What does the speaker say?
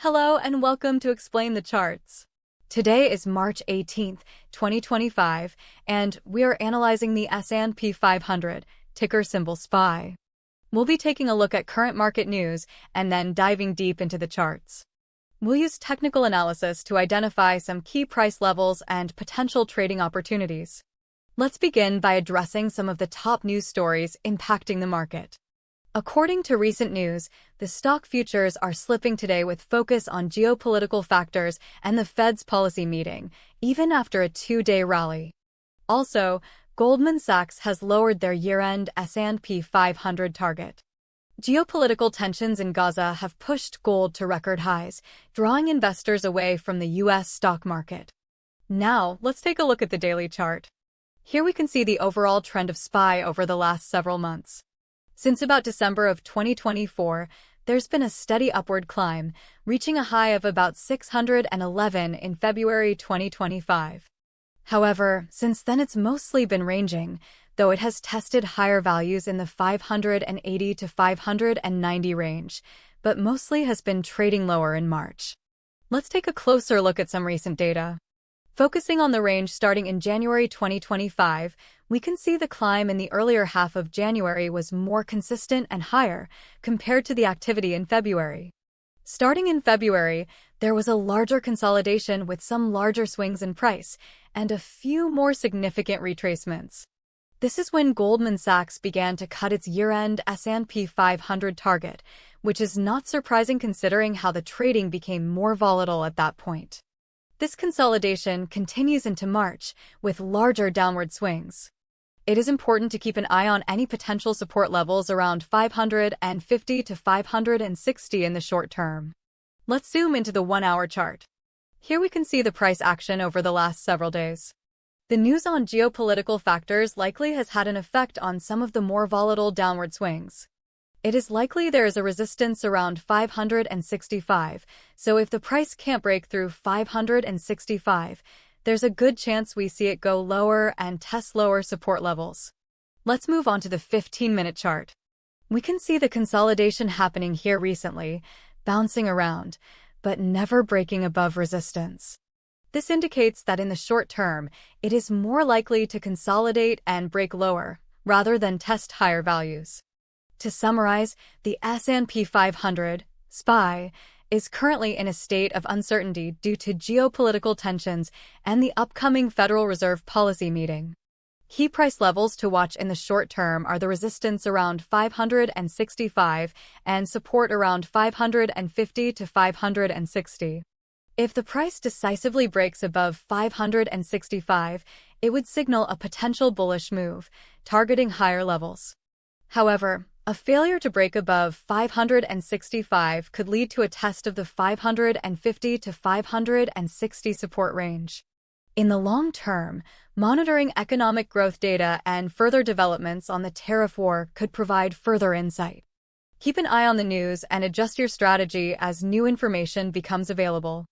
Hello and welcome to Explain the Charts. Today is March 18th, 2025, and we are analyzing the S&P 500, ticker symbol SPY. We'll be taking a look at current market news and then diving deep into the charts. We'll use technical analysis to identify some key price levels and potential trading opportunities. Let's begin by addressing some of the top news stories impacting the market. According to recent news, the stock futures are slipping today with focus on geopolitical factors and the Fed's policy meeting, even after a two-day rally. Also, Goldman Sachs has lowered their year-end S&P 500 target. Geopolitical tensions in Gaza have pushed gold to record highs, drawing investors away from the U.S. stock market. Now, let's take a look at the daily chart. Here we can see the overall trend of SPY over the last several months. Since about December of 2024, there's been a steady upward climb, reaching a high of about 611 in February 2025. However, since then it's mostly been ranging, though it has tested higher values in the 580 to 590 range, but mostly has been trading lower in March. Let's take a closer look at some recent data. Focusing on the range starting in January 2025, we can see the climb in the earlier half of January was more consistent and higher compared to the activity in February. Starting in February, there was a larger consolidation with some larger swings in price and a few more significant retracements. This is when Goldman Sachs began to cut its year-end S&P 500 target, which is not surprising considering how the trading became more volatile at that point. This consolidation continues into March, with larger downward swings. It is important to keep an eye on any potential support levels around 550 to 560 in the short term. Let's zoom into the 1-hour chart. Here we can see the price action over the last several days. The news on geopolitical factors likely has had an effect on some of the more volatile downward swings. It is likely there is a resistance around 565, so if the price can't break through 565, there's a good chance we see it go lower and test lower support levels. Let's move on to the 15-minute chart. We can see the consolidation happening here recently, bouncing around, but never breaking above resistance. This indicates that in the short term, it is more likely to consolidate and break lower, rather than test higher values. To summarize, the S&P 500, SPY, is currently in a state of uncertainty due to geopolitical tensions and the upcoming Federal Reserve policy meeting. Key price levels to watch in the short term are the resistance around 565 and support around 550 to 560. If the price decisively breaks above 565, it would signal a potential bullish move, targeting higher levels. However, a failure to break above 565 could lead to a test of the 550 to 560 support range. In the long term, monitoring economic growth data and further developments on the tariff war could provide further insight. Keep an eye on the news and adjust your strategy as new information becomes available.